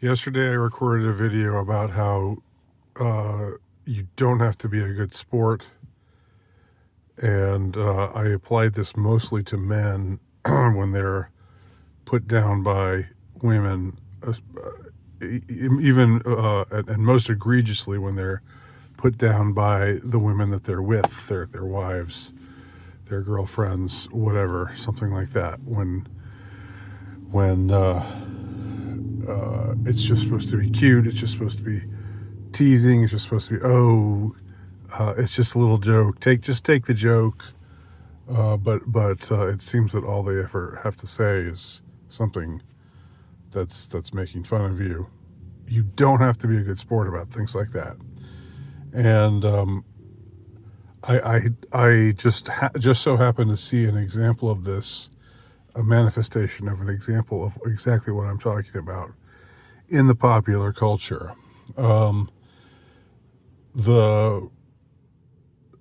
Yesterday, I recorded a video about how you don't have to be a good sport, and I applied this mostly to men when they're put down by women, even and most egregiously when they're put down by the women that they're with, their wives, their girlfriends, whatever, something like that. When it's just supposed to be cute, it's just supposed to be teasing, it's just supposed to be it's just a little joke. Take the joke. But it seems that all they ever have to say is something that's making fun of you. You don't have to be a good sport about things like that. And I just so happened to see an example of this, a manifestation of an example of exactly what I'm talking about in the popular culture. The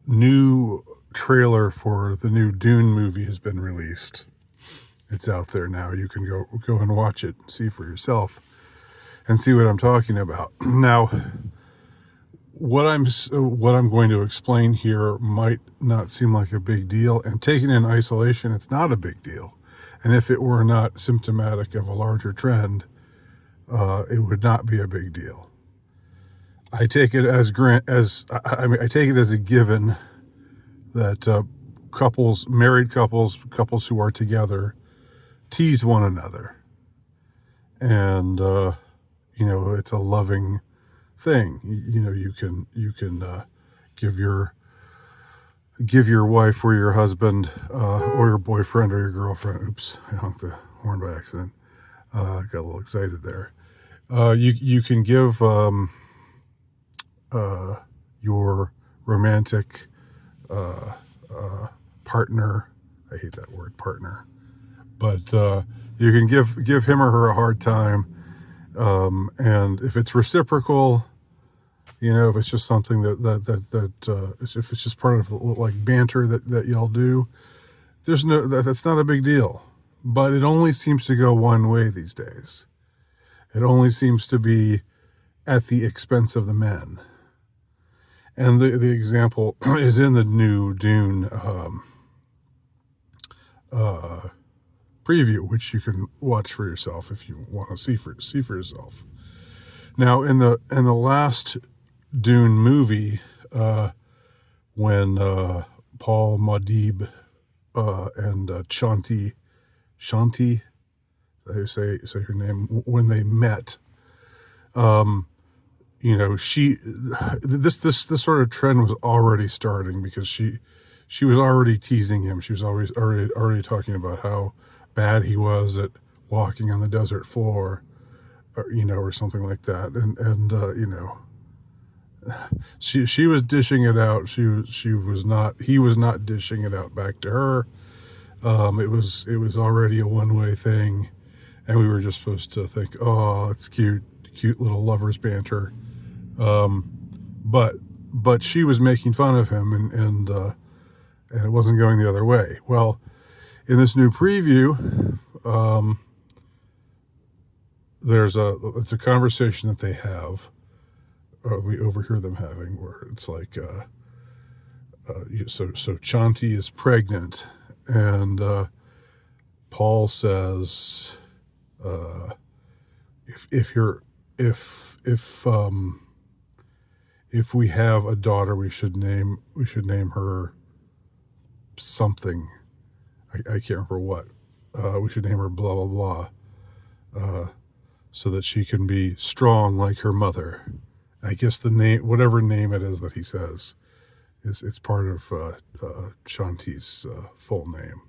new trailer for the new Dune movie has been released. It's out there now. You can go and watch it and see for yourself and see what I'm talking about. Now, what I'm going to explain here might not seem like a big deal, and taken in isolation, it's not a big deal. And if it were not symptomatic of a larger trend, it would not be a big deal. I take it as I take it as a given that married couples who are together, tease one another, and it's a loving thing. You can give your wife or your husband or your boyfriend or your girlfriend. Oops, I honked the horn by accident. Got a little excited there. You can give your romantic partner. I hate that word, partner. But you can give him or her a hard time, and if it's reciprocal, if it's just something if it's just part of like banter that y'all do, that's not a big deal. But it only seems to go one way these days. It only seems to be at the expense of the men. And the example is in the new Dune preview, which you can watch for yourself if you want to see for yourself. Now, in the last Dune movie, when Paul Muad'Dib and Shanti, how you say her name, when they met, this sort of trend was already starting, because she was already teasing him. She was already talking about how bad he was at walking on the desert floor, or something like that. And she was dishing it out. He was not dishing it out back to her. It was already a one-way thing, and we were just supposed to think, oh, it's cute little lovers banter. But she was making fun of him, and it wasn't going the other way. Well, in this new preview, it's a conversation that they have. We overhear them having, where it's like, so Chanti is pregnant, and Paul says, if we have a daughter, we should name her something. I can't remember what. We should name her blah blah blah, so that she can be strong like her mother. I guess the name, whatever name it is that he says, it's part of Shanti's full name.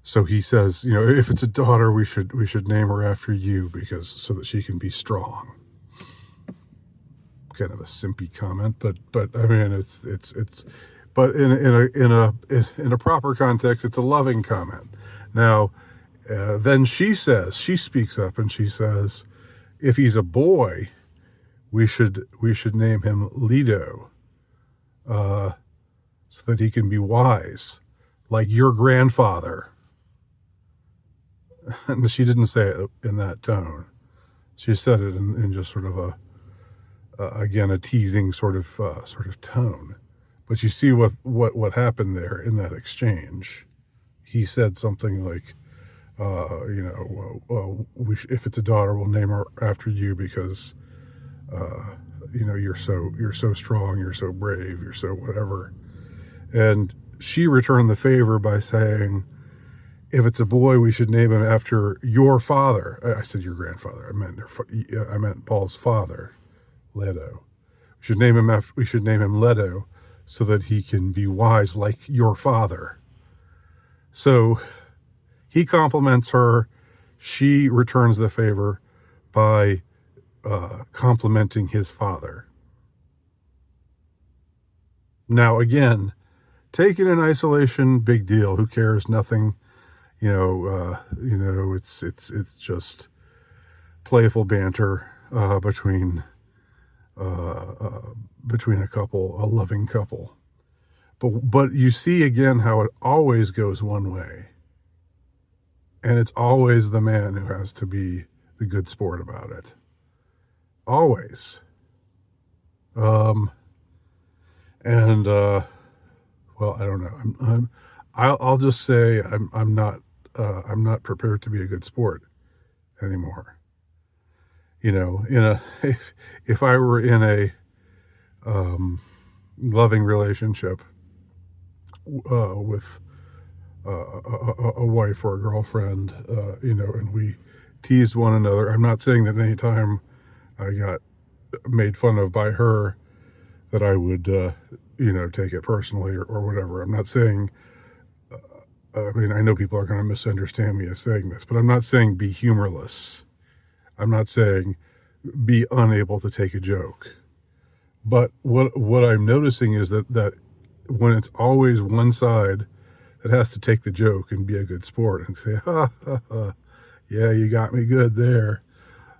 So he says, if it's a daughter, we should name her after you, so that she can be strong. Kind of a simpy comment, but I mean, it's but in a proper context, it's a loving comment. Now, then she speaks up and she says, if he's a boy, we should name him Lido, so that he can be wise, like your grandfather. And she didn't say it in that tone. She said it in just sort of again, a teasing sort of tone. But you see what happened there in that exchange. He said something like, if it's a daughter, we'll name her after you because, you're so strong, you're so brave, you're so whatever. And she returned the favor by saying, if it's a boy, we should name him after your father. I said your grandfather. I meant Paul's father, Leto. We should name him Leto, so that he can be wise like your father. So he compliments her. She returns the favor by complimenting his father. Now, again, taken in isolation, big deal. Who cares? Nothing. It's just playful banter between a couple, a loving couple. But you see again how it always goes one way. And it's always the man who has to be the good sport about it. Always. Well, I don't know. I'll just say I'm not prepared to be a good sport anymore. If I were in a loving relationship with a wife or a girlfriend, and we teased one another. I'm not saying that any time I got made fun of by her that I would, take it personally or whatever. I'm not saying, I know people are going to misunderstand me as saying this, but I'm not saying be humorless. I'm not saying be unable to take a joke. But what I'm noticing is that when it's always one side that has to take the joke and be a good sport and say, ha, ha, ha, yeah, you got me good there.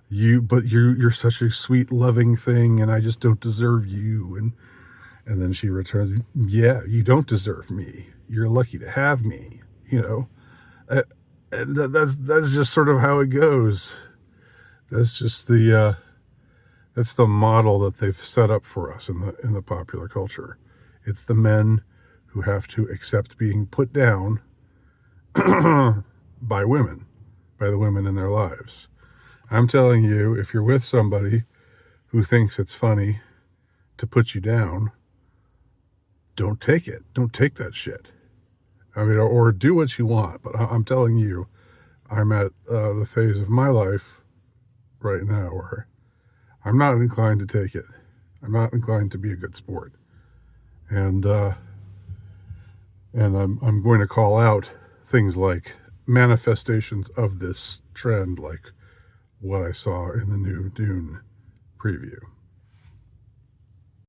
But you're such a sweet, loving thing, and I just don't deserve you. And then she returns, yeah, you don't deserve me. You're lucky to have me, And that's just sort of how it goes. That's just that's the model that they've set up for us in the popular culture. It's the men who have to accept being put down by women, by the women in their lives. I'm telling you, if you're with somebody who thinks it's funny to put you down, don't take it. Don't take that shit. Or do what you want. But I'm telling you, I'm at the phase of my life right now where I'm not inclined to take it. I'm not inclined to be a good sport. And I'm going to call out things like manifestations of this trend, like what I saw in the new Dune preview.